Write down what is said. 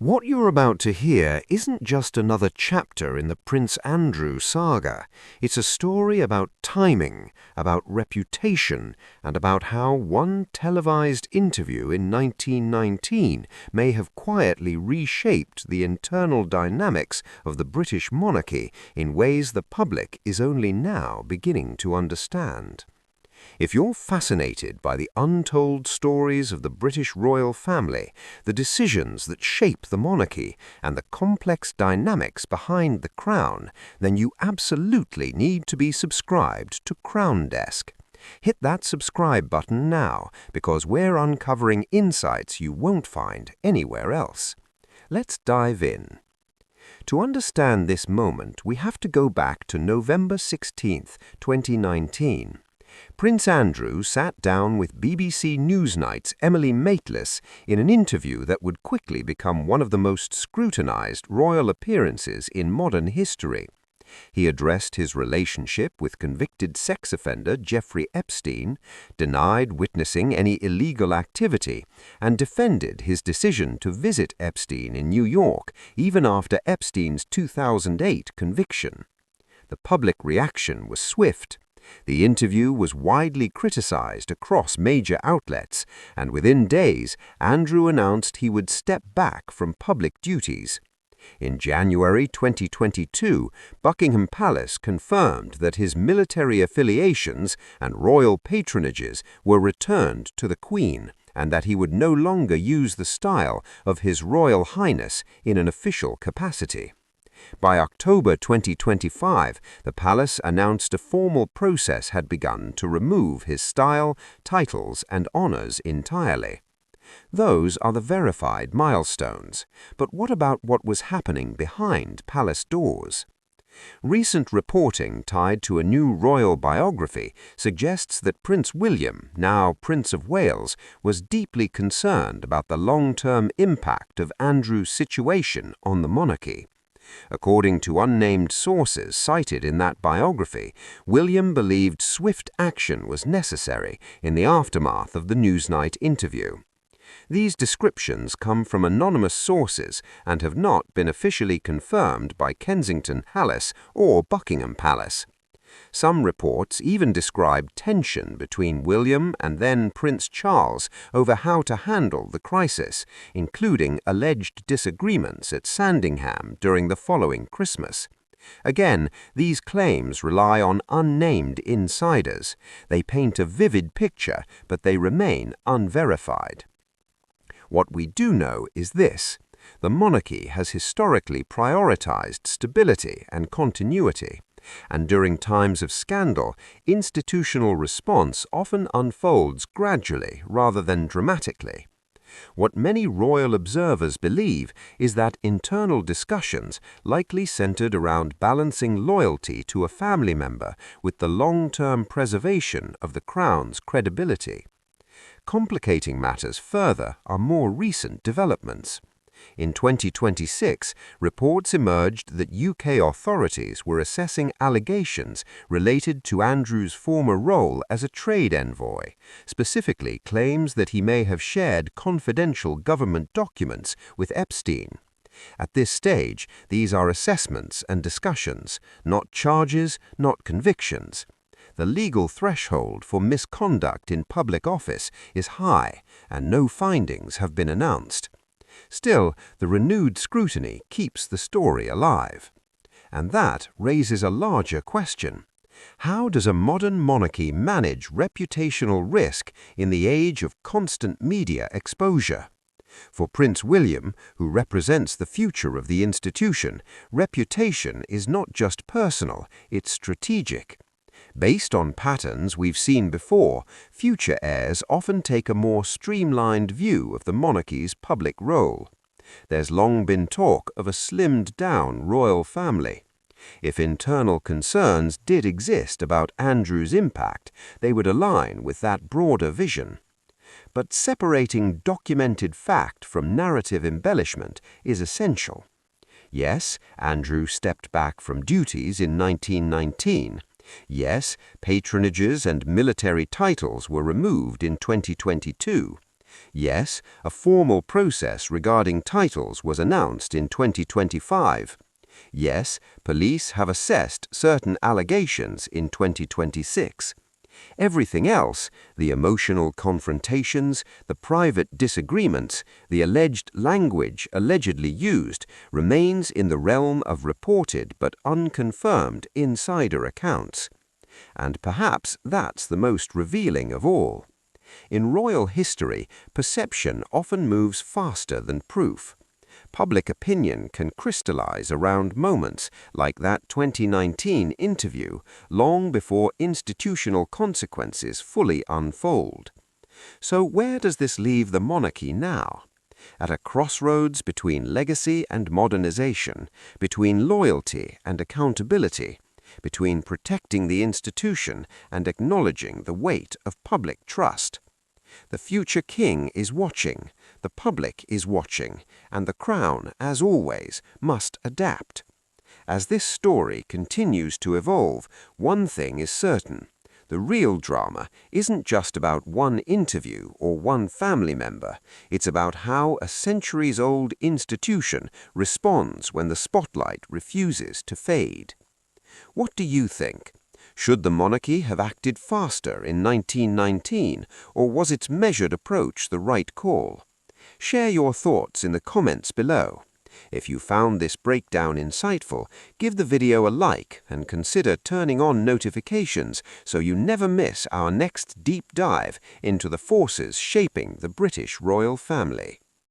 What you're about to hear isn't just another chapter in the Prince Andrew saga. It's a story about timing, about reputation, and about how one televised interview in 1919 may have quietly reshaped the internal dynamics of the British monarchy in ways the public is only now beginning to understand. If you're fascinated by the untold stories of the British royal family, the decisions that shape the monarchy, and the complex dynamics behind the crown, then you absolutely need to be subscribed to Crown Desk. Hit that subscribe button now, because we're uncovering insights you won't find anywhere else. Let's dive in. To understand this moment, we have to go back to November 16, 2019. Prince Andrew sat down with BBC Newsnight's Emily Maitlis in an interview that would quickly become one of the most scrutinized royal appearances in modern history. He addressed his relationship with convicted sex offender Jeffrey Epstein, denied witnessing any illegal activity, and defended his decision to visit Epstein in New York even after Epstein's 2008 conviction. The public reaction was swift. The interview was widely criticized across major outlets, and within days, Andrew announced he would step back from public duties. In January 2022, Buckingham Palace confirmed that his military affiliations and royal patronages were returned to the Queen, and that he would no longer use the style of His Royal Highness in an official capacity. By October 2025, the palace announced a formal process had begun to remove his style, titles, and honors entirely. Those are the verified milestones. But what about what was happening behind palace doors? Recent reporting tied to a new royal biography suggests that Prince William, now Prince of Wales, was deeply concerned about the long-term impact of Andrew's situation on the monarchy. According to unnamed sources cited in that biography, William believed swift action was necessary in the aftermath of the Newsnight interview. These descriptions come from anonymous sources and have not been officially confirmed by Kensington Palace or Buckingham Palace. Some reports even describe tension between William and then Prince Charles over how to handle the crisis, including alleged disagreements at Sandringham during the following Christmas. Again, these claims rely on unnamed insiders. They paint a vivid picture, but they remain unverified. What we do know is this: the monarchy has historically prioritized stability and continuity. And during times of scandal, institutional response often unfolds gradually rather than dramatically. What many royal observers believe is that internal discussions likely centered around balancing loyalty to a family member with the long-term preservation of the crown's credibility. Complicating matters further are more recent developments. In 2026, reports emerged that UK authorities were assessing allegations related to Andrew's former role as a trade envoy, specifically claims that he may have shared confidential government documents with Epstein. At this stage, these are assessments and discussions, not charges, not convictions. The legal threshold for misconduct in public office is high, and no findings have been announced. Still, the renewed scrutiny keeps the story alive. And that raises a larger question. How does a modern monarchy manage reputational risk in the age of constant media exposure? For Prince William, who represents the future of the institution, reputation is not just personal, it's strategic. Based on patterns we've seen before, future heirs often take a more streamlined view of the monarchy's public role. There's long been talk of a slimmed-down royal family. If internal concerns did exist about Andrew's impact, they would align with that broader vision. But separating documented fact from narrative embellishment is essential. Yes, Andrew stepped back from duties in 1919. Yes, patronages and military titles were removed in 2022. Yes, a formal process regarding titles was announced in 2025. Yes, police have assessed certain allegations in 2026. Everything else, the emotional confrontations, the private disagreements, the alleged language allegedly used, remains in the realm of reported but unconfirmed insider accounts. And perhaps that's the most revealing of all. In royal history, perception often moves faster than proof. Public opinion can crystallize around moments like that 2019 interview long before institutional consequences fully unfold. So where does this leave the monarchy now? At a crossroads between legacy and modernization, between loyalty and accountability, between protecting the institution and acknowledging the weight of public trust. The future king is watching, the public is watching, and the crown, as always, must adapt. As this story continues to evolve, one thing is certain. The real drama isn't just about one interview or one family member. It's about how a centuries-old institution responds when the spotlight refuses to fade. What do you think? Should the monarchy have acted faster in 1919, or was its measured approach the right call? Share your thoughts in the comments below. If you found this breakdown insightful, give the video a like and consider turning on notifications so you never miss our next deep dive into the forces shaping the British royal family.